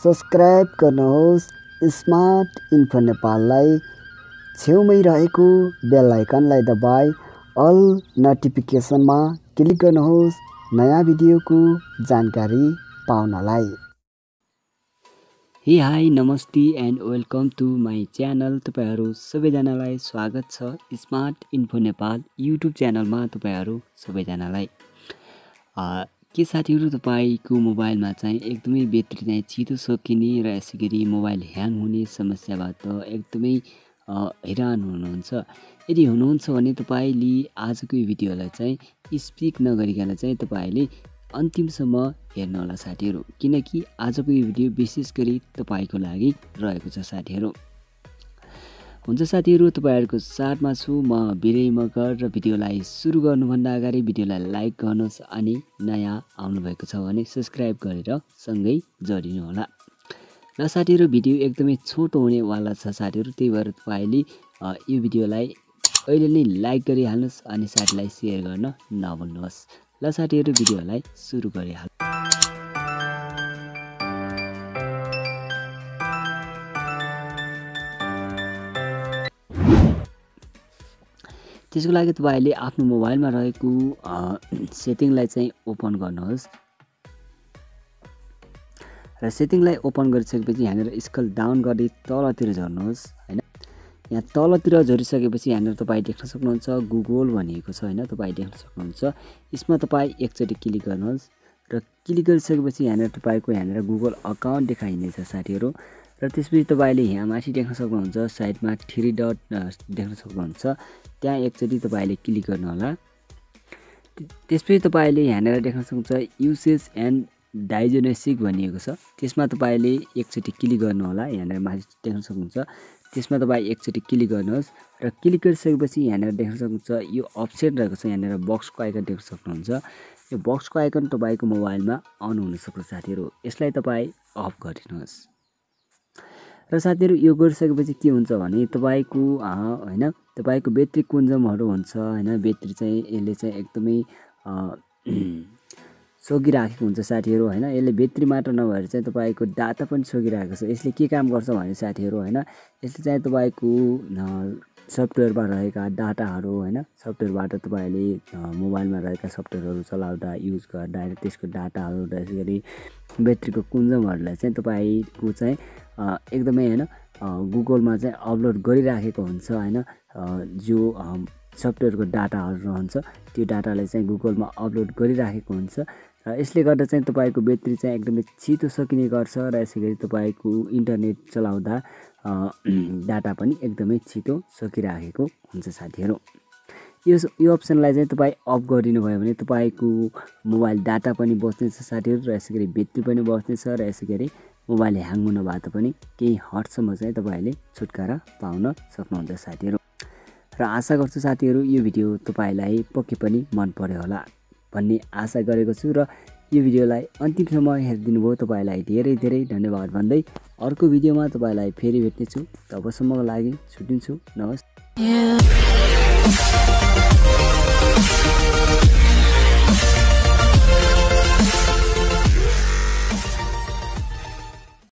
Subscribe गर्नुहोस् smart info नेपाललाई छेउमै रहेको बेल आइकनलाई दबाई अल नोटिफिकेसनमा क्लिक गर्नुहोस् नयाँ भिडियोको जानकारी पाउनलाई। हे हाई नमस्ते and welcome to my channel. तपाईहरू सबैजनालाई स्वागत छ स्मार्ट इन्फो नेपाल युट्युब च्यानलमा। तपाईहरू सबैजनालाई के साथीहरू, तपाईको मोबाइलमा चाहिँ एकदमै ब्याट्री चाहिँ छिटो सकिने र यसैगरी मोबाइल ह्याङ हुने समस्याबाट एकदमै हैरान हुनुहुन्छ। यदि हुनुहुन्छ भने तपाईले आजको यो भिडियोलाई चाहिँ स्किप नगरिकन चाहिँ तपाईले अन्तिमसम्म हेर्नु होला साथीहरू, किनकि आजको यो भिडियो विशेष गरी तपाईको लागि रहेको छ साथीहरू। हुन्छ साथीहरू, तपाईहरुको साथमा छु म बिरेय मगर र भिडियोलाई सुरु गर्नुभन्दा अगाडि भिडियोलाई लाइक गर्नुहोस् अनि नयाँ आउनुभएको छ भने सब्स्क्राइब गरेर सँगै जोडिनु होला। र साथीहरू, भिडियो एकदमै छोटो हुनेवाला छ साथीहरू, त्यही भएर तपाईले यो भिडियोलाई अहिले नै लाइक गरिहाल्नुहोस् अनि साथीलाई सेयर गर्न नभुल्नुहोस्। ल साथीहरू, भिडियोलाई सुरु गरिहाल्नु। त्यसको लागि तपाईले आफ्नो मोबाइलमा रहेको सेटिङलाई चाहिँ ओपन गर्नुहोस् र सेटिङलाई ओपन गरिसकेपछि यहाँनिर स्क्रल डाउन गर्दै तलतिर झर्नुहोस् हैन। यहाँ तलतिर झरिसकेपछि यहाँनिर तपाई देख्न सक्नुहुन्छ गुगल भनिएको छ हैन, तपाई देख्न सक्नुहुन्छ। यसमा तपाई एकचोटी क्लिक गर्नुहोस् र क्लिक गरिसकेपछि यहाँनिर तपाईको यहाँनिर गुगल अकाउन्ट देखाइनेछ साथीहरू। र त्यसपछि तपाईले यहाँ माथि देख्न सक्नुहुन्छ साइडमा 3 डट देख्न सक्नुहुन्छ, त्यहाँ एकचोटी तपाईले क्लिक गर्नु होला। त्यसपछि तपाईले यहाँनिर देख्न सक्नुहुन्छ युसेज एन्ड डायग्नोस्टिक्स भनिएको छ, त्यसमा तपाईले एकचोटी क्लिक गर्नु होला। यहाँनिर माथि देख्न सक्नुहुन्छ, त्यसमा तपाई एकचोटी क्लिक गर्नुहोस् र क्लिक गरिसकेपछि यहाँनिर देख्न सक्नुहुन्छ यो अप्सन रहेको छ, यहाँनिर बक्सको आइकन देख्न सक्नुहुन्छ। यो बक्सको आइकन तपाईको मोबाइलमा अन हुन सक्छ साथीहरू, यसलाई तपाई अफ गरिदिनुहोस्। र साथीहरू, यो गरिसकेपछि के हुन्छ भने तपाईको हैन तपाईको ब्याट्री कन्ज्युमहरू हुन्छ हैन, ब्याट्री चाहिँ यसले चाहिँ एकदमै सकिराखेको हुन्छ साथीहरू हैन। यसले ब्याट्री मात्र नभएर चाहिँ तपाईको डाटा पनि सकिरहेको छ। यसले के काम गर्छ भने साथीहरू हैन, यसले चाहिँ तपाईको सफ्टवेयरमा रहेका डाटाहरू हैन, सफ्टवेयरबाट तपाईले मोबाइलमा रहेका सफ्टवेयरहरू चलाउँदा युज गर्दा त्यसको डाटाहरू र यसरी ब्याट्रीको कन्ज्युमहरूलाई चाहिँ तपाईको चाहिँ एकदमै हैन गुगलमा चाहिँ अपलोड गरिराखेको हुन्छ हैन। जो सफ्टवेयरको डाटाहरू रहन्छ त्यो डाटालाई चाहिँ गुगलमा अपलोड गरिराखेको हुन्छ र यसले गर्दा चाहिँ तपाईको ब्याट्री चाहिँ एकदमै छिटो सकिने गर्छ र यसैगरी तपाईको इन्टरनेट चलाउँदा डाटा पनि एकदमै छिटो सकिराखेको हुन्छ साथीहरू। यो अप्सनलाई चाहिँ तपाई अफ गरिदिनु भयो भने तपाईको मोबाइल डाटा पनि बच्नेछ साथीहरू र यसैगरी ब्याट्री पनि बच्नेछ र यसैगरी मोबाइल ह्याङ हुनबाट पनि केही हदसम्म चाहिँ तपाईले छुटकारा पाउन सक्नुहुन्छ साथीहरू। र आशा गर्छु साथीहरू यो भिडियो तपाईलाई पक्कै पनि मन पर्यो होला भन्ने आशा गरेको छु र यो भिडियोलाई अन्तिमसम्म हेरिदिनु भयो तपाईलाई धेरै धेरै धन्यवाद भन्दै अर्को भिडियोमा तपाईलाई फेरि भेट्नेछु। तबसम्मको लागि छुट्टिन्छु, नमस्ते।